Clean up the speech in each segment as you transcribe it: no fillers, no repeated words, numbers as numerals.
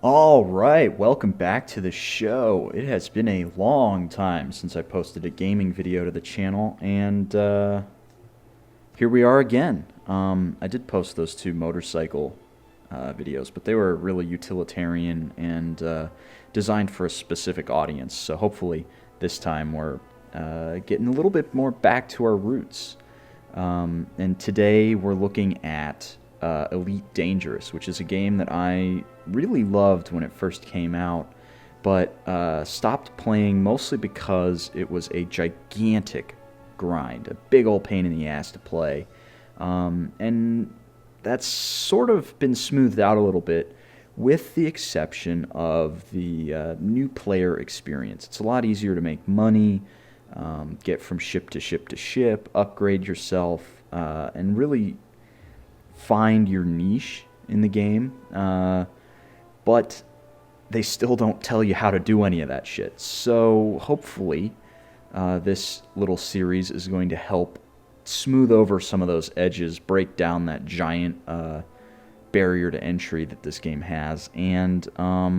All right, welcome back to the show. It has been a long time since I posted a gaming video to the channel, and here we are again. I did post those two motorcycle videos, but they were really utilitarian and designed for a specific audience. So hopefully this time we're getting a little bit more back to our roots. And today we're looking at Elite Dangerous, which is a game that I really loved when it first came out, but stopped playing mostly because it was a gigantic grind, a big old pain in the ass to play. And that's sort of been smoothed out a little bit with the exception of the new player experience. It's a lot easier to make money, get from ship to ship to ship, upgrade yourself, and really find your niche in the game. But they still don't tell you how to do any of that shit. So hopefully this little series is going to help smooth over some of those edges, break down that giant barrier to entry that this game has, and I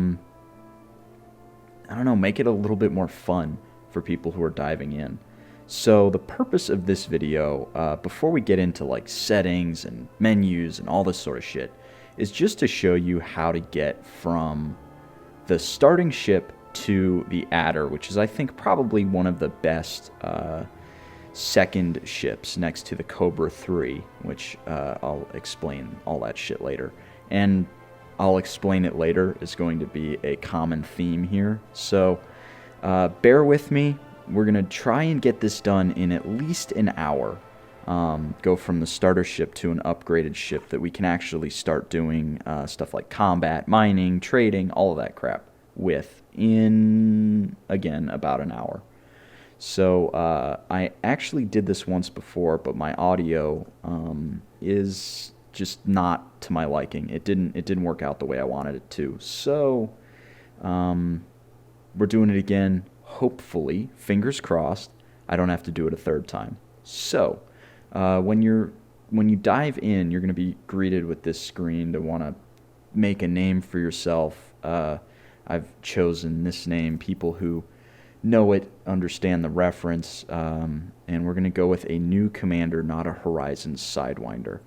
don't know, make it a little bit more fun for people who are diving in. So the purpose of this video, before we get into like settings and menus and all this sort of shit, is just to show you how to get from the starting ship to the adder, which is I think probably one of the best second ships next to the Cobra 3, which I'll explain all that shit later. And I'll explain it later is going to be a common theme here. So bear with me. We're going to try and get this done in at least an hour. Go from the starter ship to an upgraded ship that we can actually start doing stuff like combat, mining, trading, all of that crap with in, again, about an hour. So I actually did this once before, but my audio is just not to my liking. It didn't work out the way I wanted it to. So we're doing it again. Hopefully, fingers crossed, I don't have to do it a third time. So when you dive in, you're going to be greeted with this screen to want to make a name for yourself. I've chosen this name. People who know it understand the reference, and we're going to go with a new commander, not a Horizons Sidewinder.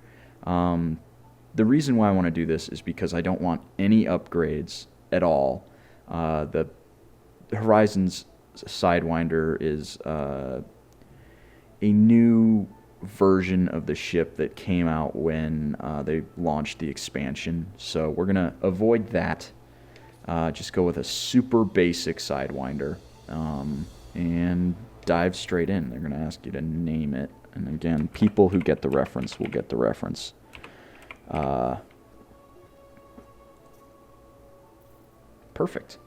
The reason why I want to do this is because I don't want any upgrades at all. The Horizons Sidewinder is a new version of the ship that came out when they launched the expansion. So we're going to avoid that. Just go with a super basic Sidewinder and dive straight in. They're going to ask you to name it. And again, people who get the reference will get the reference. Perfect.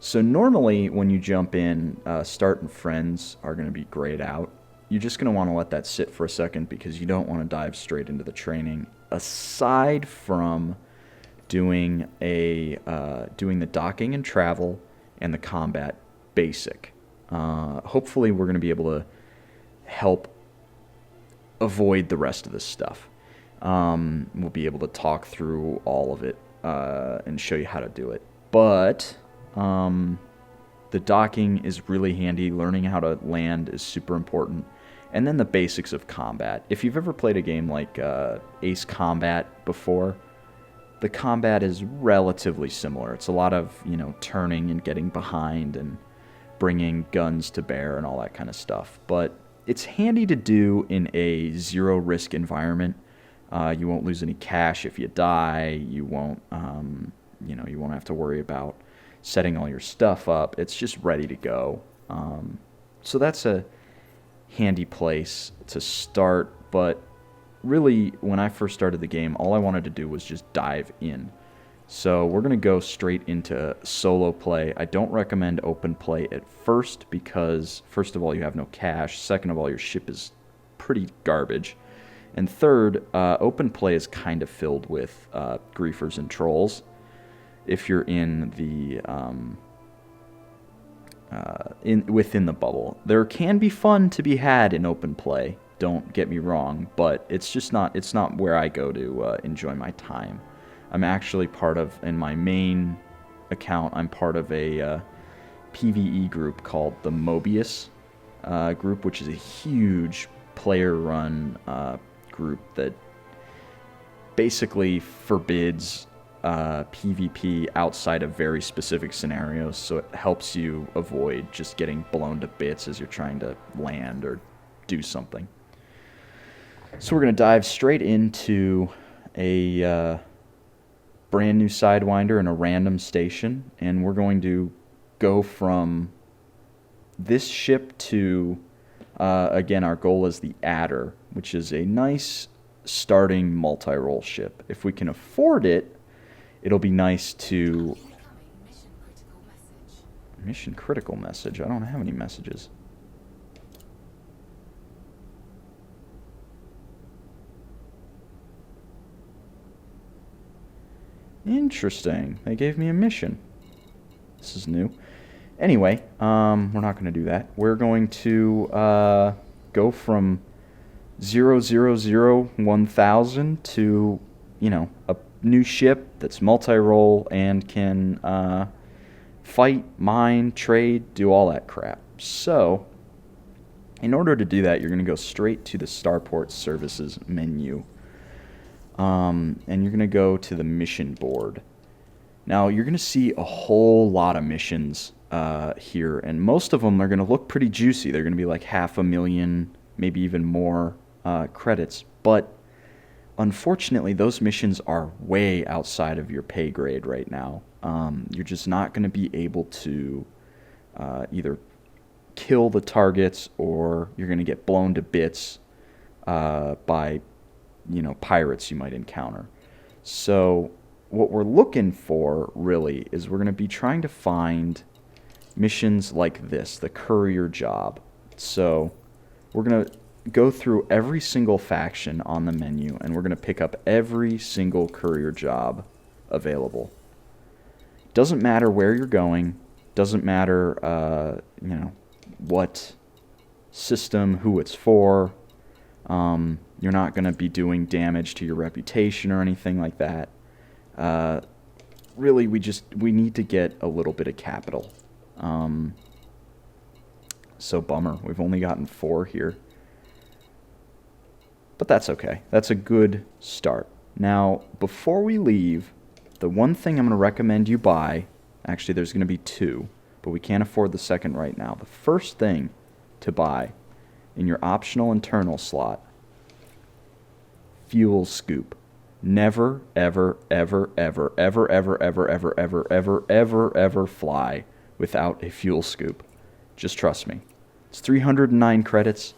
So normally when you jump in, start and friends are going to be grayed out. You're just going to want to let that sit for a second because you don't want to dive straight into the training. Aside from doing the docking and travel and the combat basic. Hopefully we're going to be able to help avoid the rest of this stuff. We'll be able to talk through all of it and show you how to do it. But the docking is really handy. Learning how to land is super important. And then the basics of combat. If you've ever played a game like Ace Combat before, the combat is relatively similar. It's a lot of, turning and getting behind and bringing guns to bear and all that kind of stuff. But it's handy to do in a zero-risk environment. You won't lose any cash if you die. You won't have to worry about setting all your stuff up. It's just ready to go. So that's a handy place to start, but really, when I first started the game, all I wanted to do was just dive in. So we're going to go straight into solo play. I don't recommend open play at first because, first of all, you have no cash. Second of all, your ship is pretty garbage. And third, open play is kind of filled with griefers and trolls. If you're in the within the bubble, there can be fun to be had in open play. Don't get me wrong, but it's not where I go to enjoy my time. I'm actually part of, in my main account, I'm part of a PvE group called the Mobius group, which is a huge player-run group that basically forbids PvP outside of very specific scenarios, so it helps you avoid just getting blown to bits as you're trying to land or do something. So we're going to dive straight into a brand new Sidewinder in a random station, and we're going to go from this ship to, again, our goal is the Adder, which is a nice starting multi-role ship. If we can afford it, it'll be nice to... Mission critical message? I don't have any messages. Interesting. They gave me a mission. This is new. Anyway, we're not going to do that. We're going to go from 0001000 to, you know, a new ship that's multi-role and can fight, mine, trade, do all that crap. So, in order to do that, you're going to go straight to the Starport Services menu. And you're going to go to the mission board. Now, you're going to see a whole lot of missions here, and most of them are going to look pretty juicy. They're going to be like 500,000, maybe even more credits. But unfortunately, those missions are way outside of your pay grade right now. You're just not going to be able to either kill the targets, or you're going to get blown to bits by, you know, pirates you might encounter. So what we're looking for really is we're going to be trying to find missions like this, the courier job. So we're going to go through every single faction on the menu, and we're going to pick up every single courier job available. Doesn't matter where you're going, doesn't matter you know, what system, who it's for. You're not going to be doing damage to your reputation or anything like that. Really, we need to get a little bit of capital. So bummer, we've only gotten 4 here. But that's okay. That's a good start. Now, before we leave, the one thing I'm going to recommend you buy, actually there's going to be 2, but we can't afford the second right now. The first thing to buy in your optional internal slot, fuel scoop. Never, ever, ever, ever, ever, ever, ever, ever, ever, ever, ever, ever fly without a fuel scoop. Just trust me. It's 309 credits.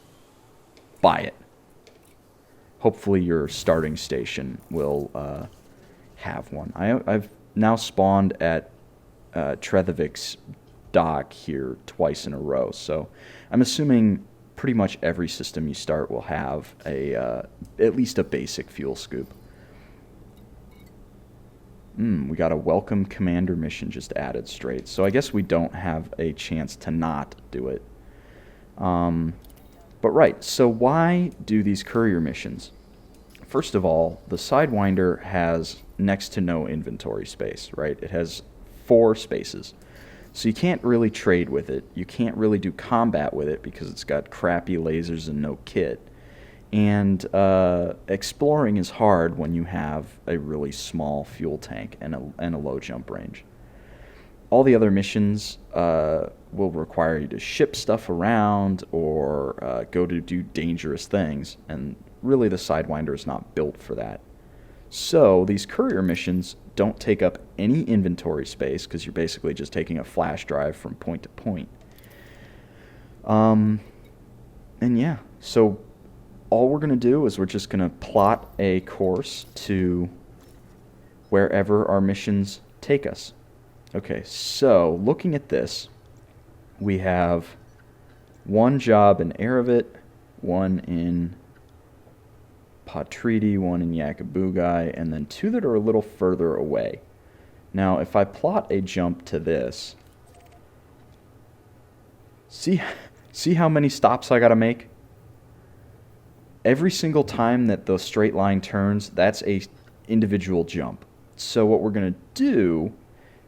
Buy it. Hopefully your starting station will have one. I've now spawned at Trethevik's dock here twice in a row, so I'm assuming pretty much every system you start will have a at least a basic fuel scoop. We got a welcome commander mission just added straight, so I guess we don't have a chance to not do it. But right, so why do these courier missions? First of all, the Sidewinder has next to no inventory space, right? It has 4 spaces. So you can't really trade with it. You can't really do combat with it because it's got crappy lasers and no kit. And exploring is hard when you have a really small fuel tank and a low jump range. All the other missions will require you to ship stuff around or go to do dangerous things, and really the Sidewinder is not built for that. So these courier missions don't take up any inventory space because you're basically just taking a flash drive from point to point. And yeah, so all we're going to do is we're just going to plot a course to wherever our missions take us. Okay, so looking at this, we have 1 job in Erebit, 1 in Patridi, 1 in Yakabugai, and then 2 that are a little further away. Now, if I plot a jump to this, see how many stops I gotta make? Every single time that the straight line turns, that's a individual jump. So what we're gonna do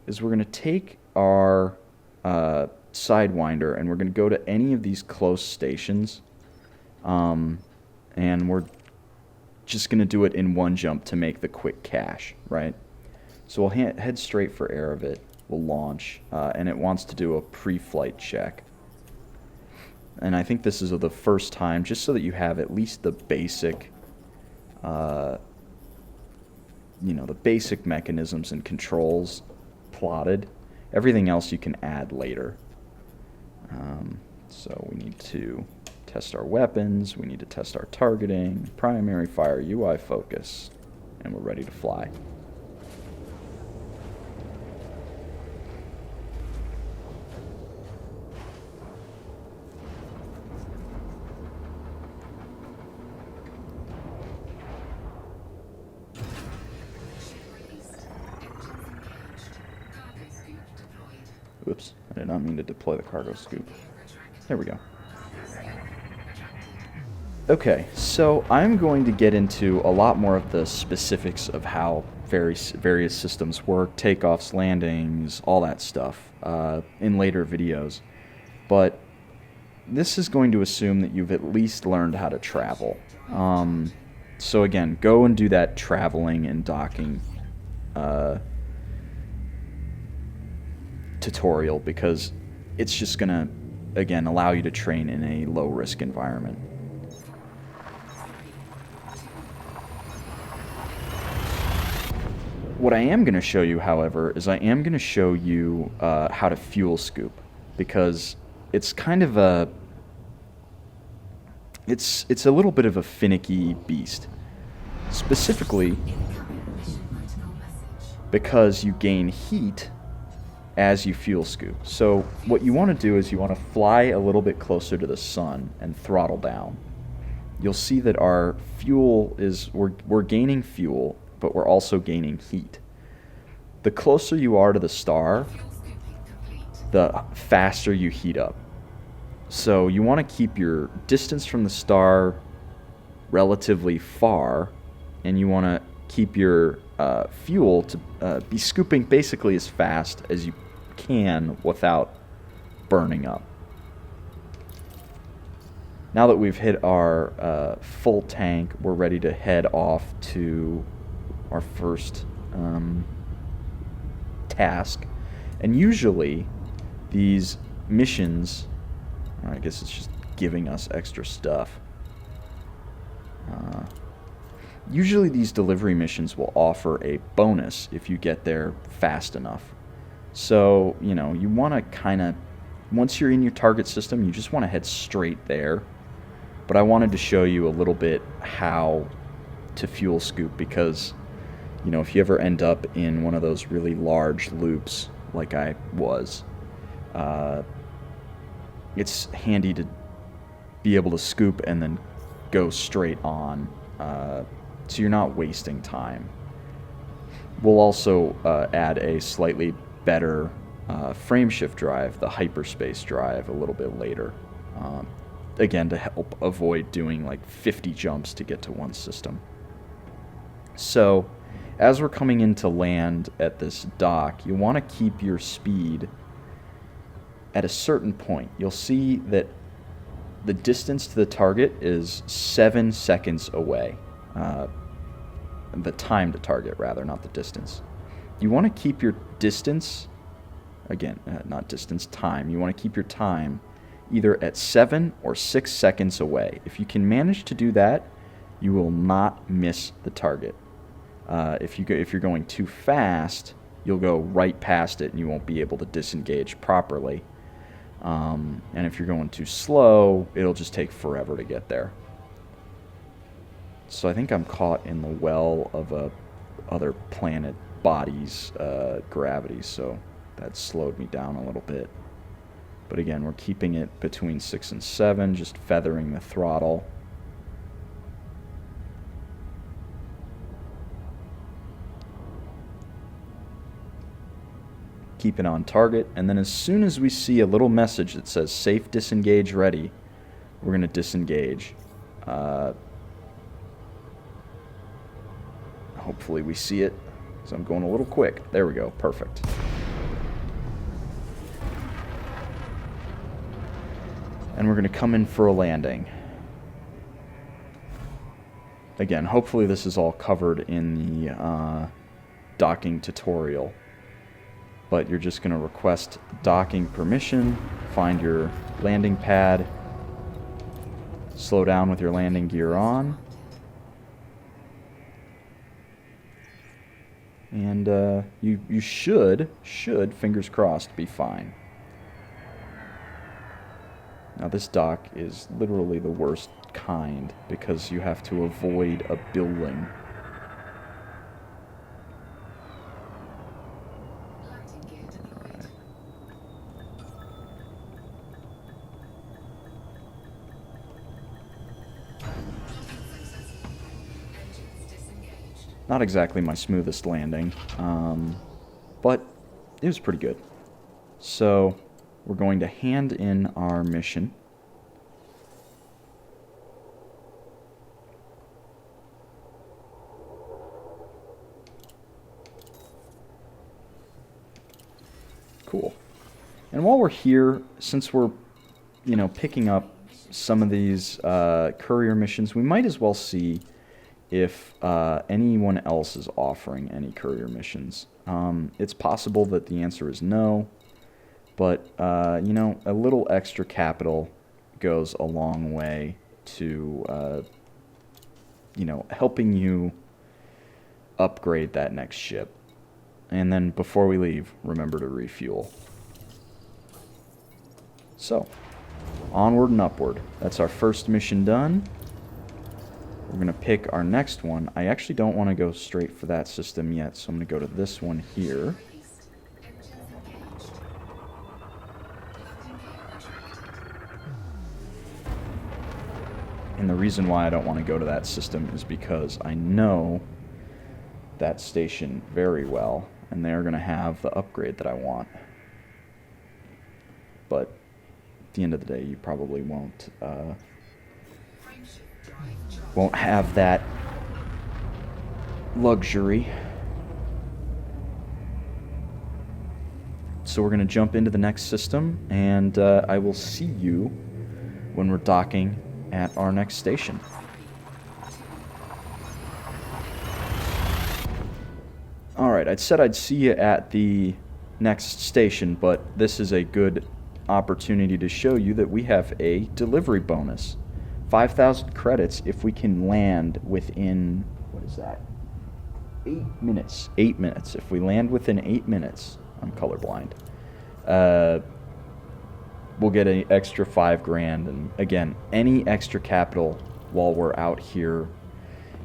is we're going to take our Sidewinder and we're going to go to any of these close stations. And we're just going to do it in one jump to make the quick cache, right? So we'll head straight for Aravit. We'll launch, and it wants to do a pre-flight check. And I think this is the first time, just so that you have at least the basic, the basic mechanisms and controls plotted. Everything else you can add later. So we need to test our weapons, we need to test our targeting, primary fire, UI focus, and we're ready to fly. Oops, I did not mean to deploy the cargo scoop. There we go. Okay, so I'm going to get into a lot more of the specifics of how various systems work, takeoffs, landings, all that stuff, in later videos. But this is going to assume that you've at least learned how to travel. So again, go and do that traveling and docking tutorial, because it's just going to, again, allow you to train in a low-risk environment. What I am going to show you, however, is I am going to show you how to fuel scoop, because it's kind of a... It's a little bit of a finicky beast. Specifically because you gain heat as you fuel scoop. So what you want to do is you want to fly a little bit closer to the sun and throttle down. You'll see that our fuel is, we're gaining fuel, but we're also gaining heat. The closer you are to the star, the faster you heat up. So you want to keep your distance from the star relatively far, and you want to keep your fuel to be scooping basically as fast as you can without burning up. Now that we've hit our full tank, we're ready to head off to our first task. And usually these missions, I guess it's just giving us extra stuff. Usually these delivery missions will offer a bonus if you get there fast enough. So, you want to kind of, once you're in your target system, you just want to head straight there. But I wanted to show you a little bit how to fuel scoop, because, if you ever end up in one of those really large loops like I was, it's handy to be able to scoop and then go straight on, so you're not wasting time. We'll also add a slightly better frameshift drive, the hyperspace drive, a little bit later. Again, to help avoid doing like 50 jumps to get to one system. So, as we're coming in to land at this dock, you want to keep your speed at a certain point. You'll see that the distance to the target is 7 seconds away. The time to target, rather, not the distance. You want to keep your distance, again, not distance, time. You want to keep your time either at 7 or 6 seconds away. If you can manage to do that, you will not miss the target. If you're going too fast, you'll go right past it and you won't be able to disengage properly. And if you're going too slow, it'll just take forever to get there. So I think I'm caught in the well of a other planet body's gravity, so that slowed me down a little bit. But again, we're keeping it between 6 and 7, just feathering the throttle. Keep it on target, and then as soon as we see a little message that says safe disengage ready, we're going to disengage. Hopefully we see it, so I'm going a little quick. There we go, perfect. And we're going to come in for a landing. Again, hopefully this is all covered in the docking tutorial. But you're just going to request docking permission, find your landing pad, slow down with your landing gear on. And you should, fingers crossed, be fine. Now this dock is literally the worst kind because you have to avoid a building. Alright. Not exactly my smoothest landing, but it was pretty good. So we're going to hand in our mission. Cool. And while we're here, since we're, picking up some of these courier missions, we might as well see if anyone else is offering any courier missions. It's possible that the answer is no. But, a little extra capital goes a long way to, helping you upgrade that next ship. And then before we leave, remember to refuel. So, onward and upward. That's our first mission done. We're going to pick our next one. I actually don't want to go straight for that system yet, so I'm going to go to this one here. And the reason why I don't want to go to that system is because I know that station very well, and they're going to have the upgrade that I want. But at the end of the day, you probably won't have that luxury. So we're going to jump into the next system, and I will see you when we're docking at our next station. Alright, I'd said I'd see you at the next station, but this is a good opportunity to show you that we have a delivery bonus. 5,000 credits if we can land within, what is that? 8 minutes. 8 minutes. If we land within 8 minutes, I'm colorblind, we'll get an extra 5 grand. And again, any extra capital while we're out here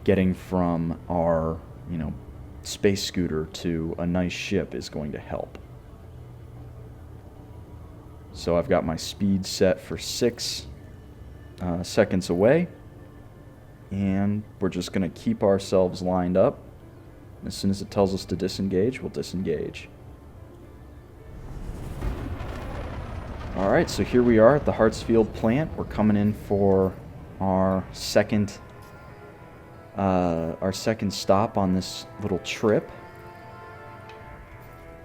getting from our, space scooter to a nice ship is going to help. So I've got my speed set for 6 seconds away, and we're just going to keep ourselves lined up. As soon as it tells us to disengage, we'll disengage. Alright, so here we are at the Hartsfield plant. We're coming in for our second stop on this little trip,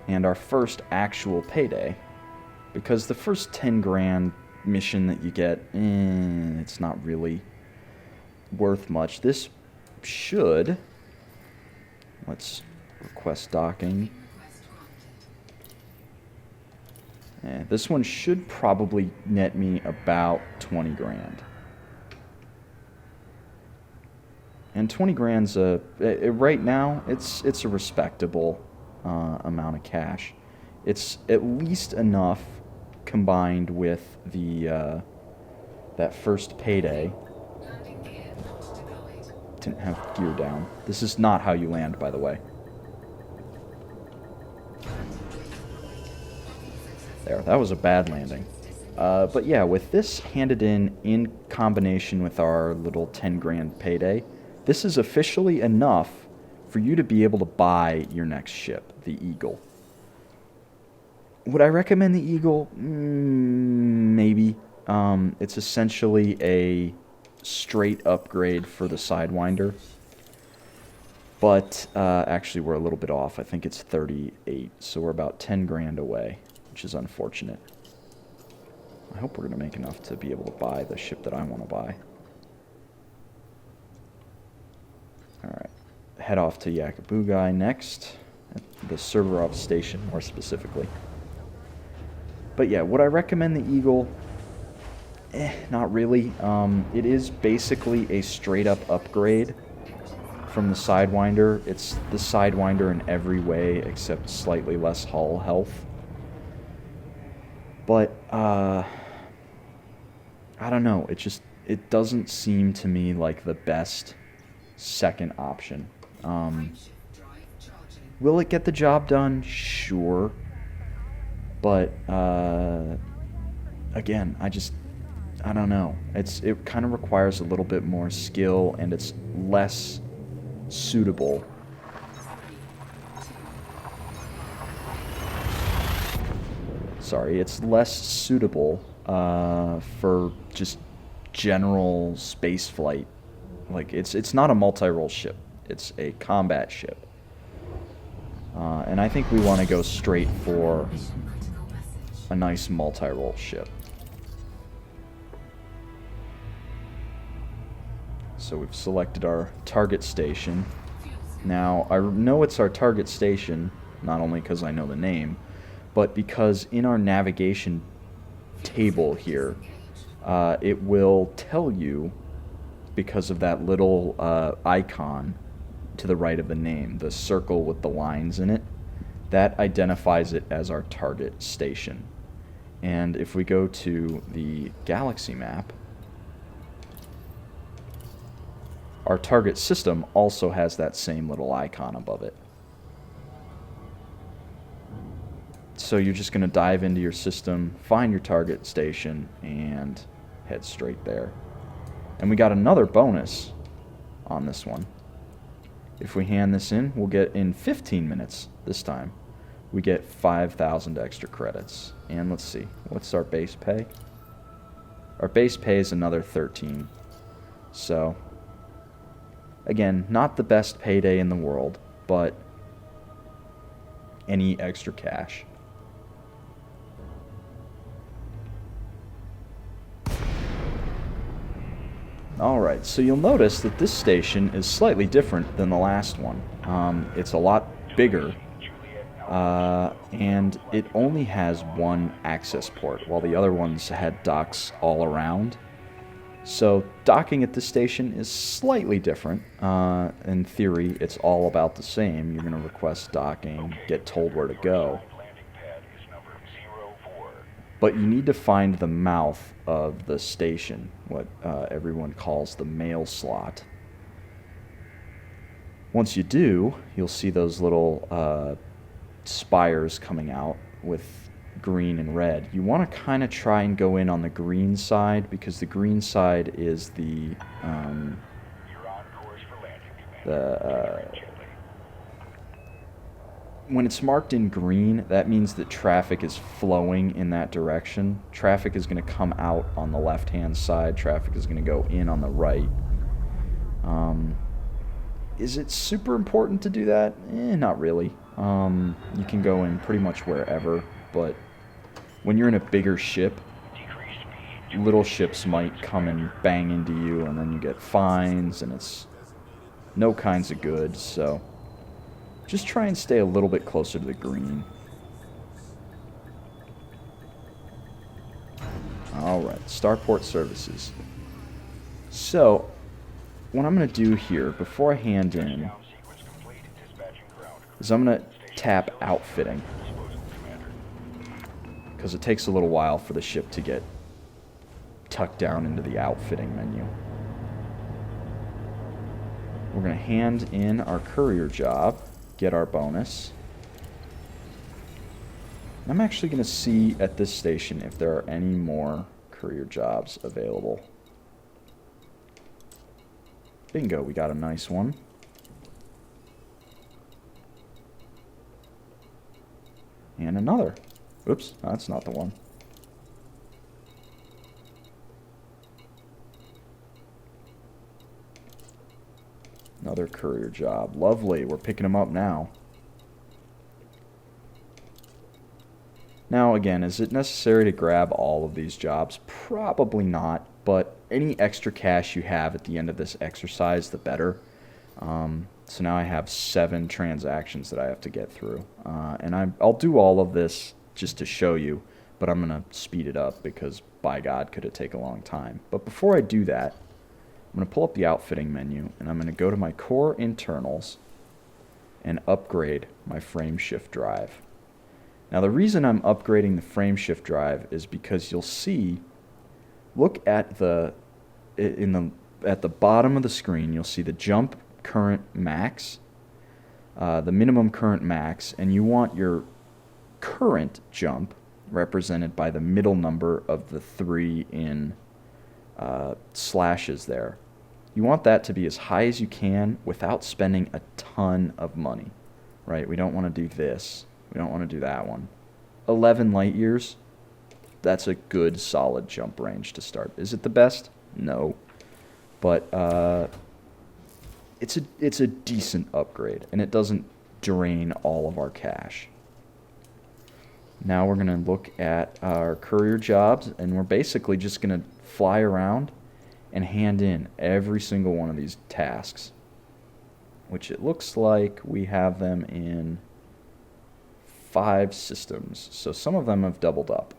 and our first actual payday, because the first 10 grand mission that you get, it's not really worth much. This should, let's request docking. This one should probably net me about 20 grand. And 20 grand's right now, it's a respectable amount of cash. It's at least enough combined with the that first payday. Didn't have gear down. This is not how you land, by the way. There, that was a bad landing. But yeah, with this handed in combination with our little 10 grand payday, this is officially enough for you to be able to buy your next ship, the Eagle. Would I recommend the Eagle? Maybe. It's essentially a straight upgrade for the Sidewinder. But actually, we're a little bit off. I think it's 38, so we're about 10 grand away, which is unfortunate. I hope we're going to make enough to be able to buy the ship that I want to buy. Alright. Head off to Yakabugai next. The server off station, more specifically. But yeah, would I recommend the Eagle? Not really. It is basically a straight-up upgrade from the Sidewinder. It's the Sidewinder in every way except slightly less hull health. But, I don't know. It doesn't seem to me like the best second option. Will it get the job done? Sure. But, again, I don't know. It kind of requires a little bit more skill, and it's less suitable. Sorry, it's less suitable for just general space flight. Like, it's not a multi-role ship. It's a combat ship. And I think we want to go straight for a nice multi-role ship. So we've selected our target station. Now, I know it's our target station, not only because I know the name, but because in our navigation table here, it will tell you, because of that little icon to the right of the name, the circle with the lines in it, that identifies it as our target station. And if we go to the galaxy map, our target system also has that same little icon above it. So you're just going to dive into your system, find your target station, and head straight there. And we got another bonus on this one. If we hand this in, we'll get in 15 minutes this time. We get 5,000 extra credits. And let's see, what's our base pay? Our base pay is another 13. So, again, not the best payday in the world, but any extra cash. Alright, so you'll notice that this station is slightly different than the last one. It's a lot bigger, and it only has one access port, while the other ones had docks all around. So docking at this station is slightly different. In theory, it's all about the same. You're going to request docking, get told where to go. But you need to find the mouth of the station, what everyone calls the mail slot. Once you do, you'll see those little spires coming out with green and red. You want to kind of try and go in on the green side, because the green side is when it's marked in green, that means that traffic is flowing in that direction. Traffic is going to come out on the left-hand side. Traffic is going to go in on the right. Is it super important to do that? Not really. You can go in pretty much wherever, but when you're in a bigger ship, little ships might come and bang into you, and then you get fines, and it's no kinds of good, so just try and stay a little bit closer to the green. Alright, Starport Services. So, what I'm going to do here, before I hand in, is I'm going to tap Outfitting, because it takes a little while for the ship to get tucked down into the Outfitting menu. We're going to hand in our courier job, get our bonus. I'm actually going to see at this station if there are any more courier jobs available. Bingo, we got a nice one. And another. Oops, that's not the one. Another courier job. Lovely, we're picking them up now. Now, again, is it necessary to grab all of these jobs? Probably not, but any extra cash you have at the end of this exercise, the better. So now I have 7 transactions that I have to get through. And I'll do all of this just to show you, but I'm going to speed it up because, by God, could it take a long time. But before I do that, I'm going to pull up the outfitting menu, and I'm going to go to my core internals and upgrade my frame shift drive. Now, the reason I'm upgrading the frame shift drive is because you'll see, look at the bottom of the screen, you'll see the jump current max, the minimum current max, and you want your current jump represented by the middle number of the 3 in slashes there. You want that to be as high as you can without spending a ton of money, right? We don't want to do this. We don't want to do that one. 11 light years, that's a good solid jump range to start. Is it the best? No. But it's a decent upgrade, and it doesn't drain all of our cash. Now we're going to look at our courier jobs, and we're basically just going to fly around and hand in every single one of these tasks, which it looks like we have them in 5 systems, so some of them have doubled up.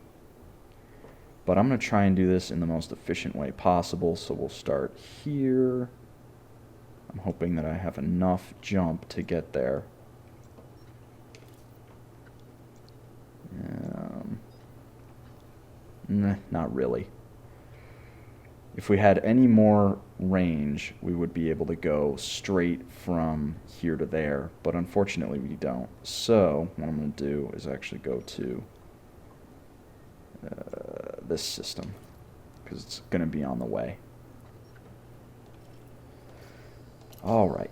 But I'm going to try and do this in the most efficient way possible, so we'll start here. I'm hoping that I have enough jump to get there. Not really. If we had any more range, we would be able to go straight from here to there, but unfortunately we don't. So what I'm going to do is actually go to this system, because it's going to be on the way. All right.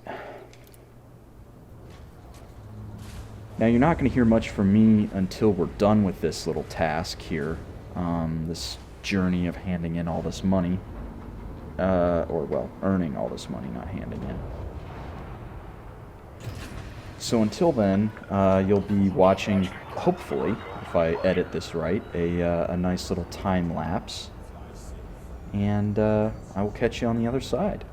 Now you're not going to hear much from me until we're done with this little task here, this journey of handing in all this money. Earning all this money, not handing in. So until then, you'll be watching, hopefully, if I edit this right, a nice little time lapse. And I will catch you on the other side.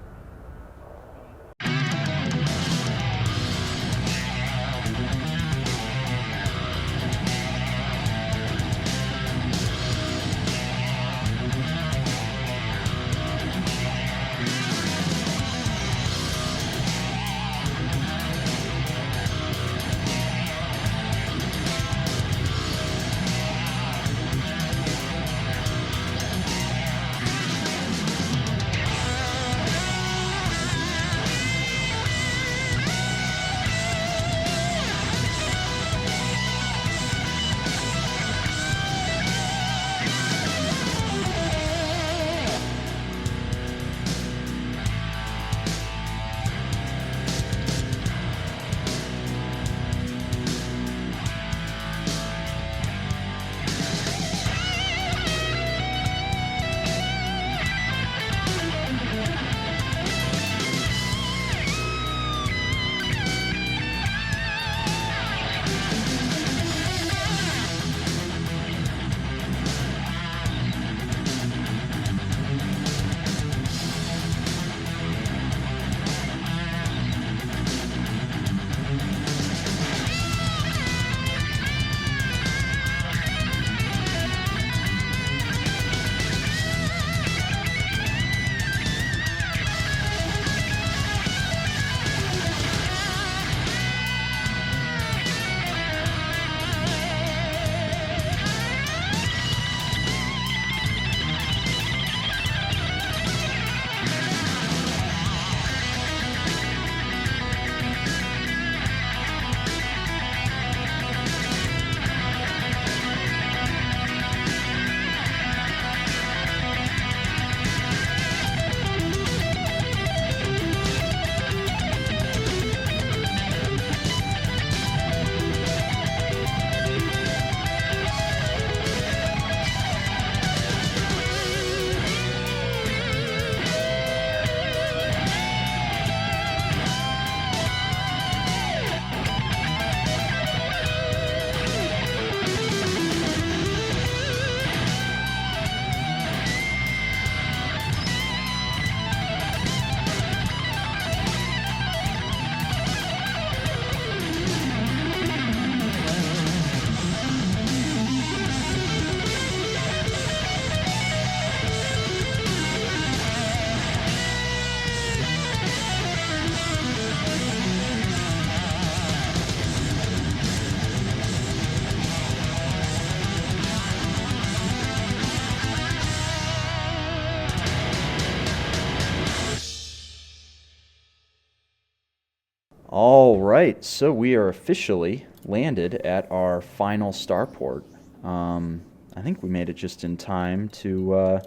All right, so we are officially landed at our final starport. I think we made it just in time to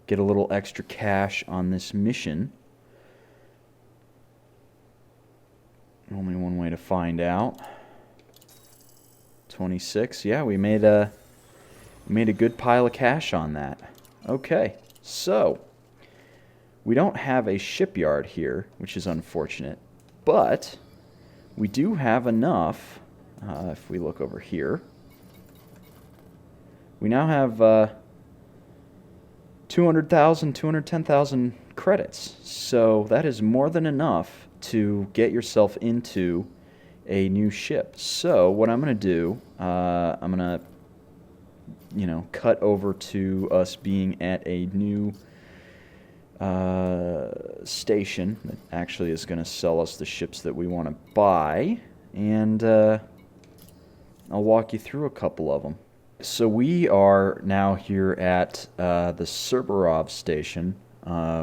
get a little extra cash on this mission. Only one way to find out. 26. Yeah, we made a good pile of cash on that. Okay, so we don't have a shipyard here, which is unfortunate, but we do have enough. If we look over here, we now have 200,000, 210,000 credits. So that is more than enough to get yourself into a new ship. So what I'm going to do, I'm going to, cut over to us being at a new station that actually is going to sell us the ships that we want to buy. And I'll walk you through a couple of them. So we are now here at the Cerberov station,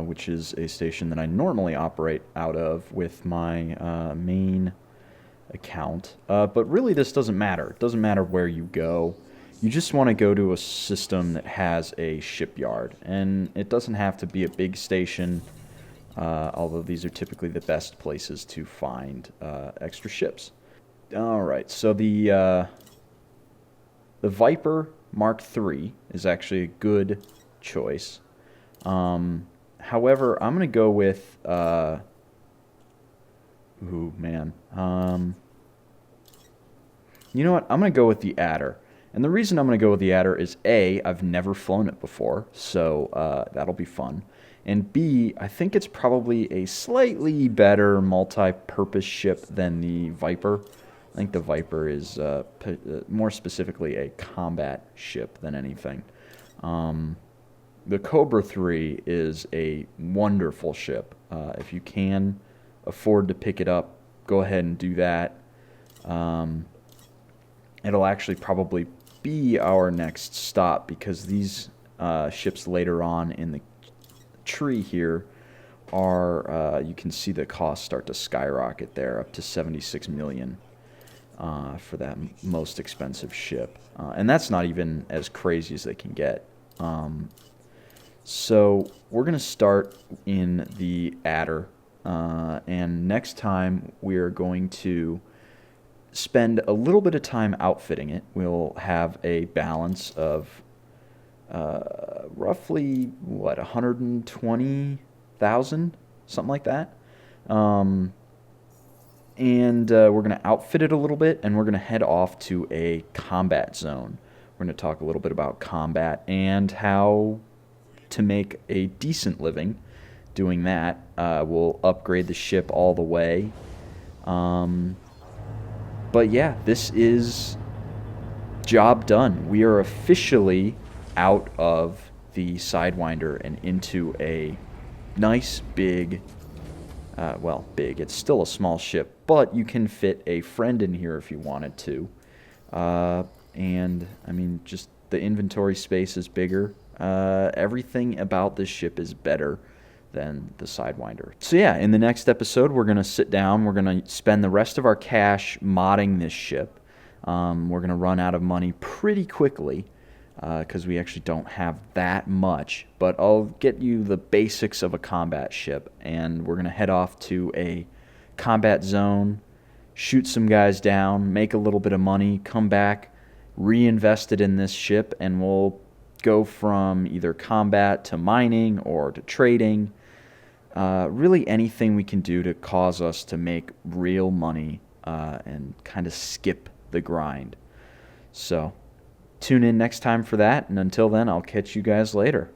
which is a station that I normally operate out of with my main account. But really this doesn't matter. It doesn't matter where you go. You just want to go to a system that has a shipyard. And it doesn't have to be a big station, although these are typically the best places to find extra ships. Alright, so the Viper Mark III is actually a good choice. However, I'm going to go with... ooh, man. You know what? I'm going to go with the Adder. And the reason I'm going to go with the Adder is A, I've never flown it before, so that'll be fun. And B, I think it's probably a slightly better multi-purpose ship than the Viper. I think the Viper is more specifically a combat ship than anything. The Cobra 3 is a wonderful ship. If you can afford to pick it up, go ahead and do that. It'll actually probably be our next stop because these ships later on in the tree here are, you can see the costs start to skyrocket there up to 76 million. For that most expensive ship. And that's not even as crazy as they can get. So we're going to start in the Adder. And next time we're going to spend a little bit of time outfitting it. We'll have a balance of roughly, 120,000? Something like that. And we're going to outfit it a little bit, and we're going to head off to a combat zone. We're going to talk a little bit about combat and how to make a decent living doing that. We'll upgrade the ship all the way. But yeah, this is job done. We are officially out of the Sidewinder and into a nice big... big. It's still a small ship, but you can fit a friend in here if you wanted to. And, I mean, just the inventory space is bigger. Everything about this ship is better than the Sidewinder. So, yeah, in the next episode, we're going to sit down. We're going to spend the rest of our cash modding this ship. We're going to run out of money pretty quickly. Because we actually don't have that much, but I'll get you the basics of a combat ship, and we're going to head off to a combat zone, shoot some guys down, make a little bit of money, come back, reinvest it in this ship, and we'll go from either combat to mining or to trading. Really anything we can do to cause us to make real money and kind of skip the grind. So... tune in next time for that, and until then, I'll catch you guys later.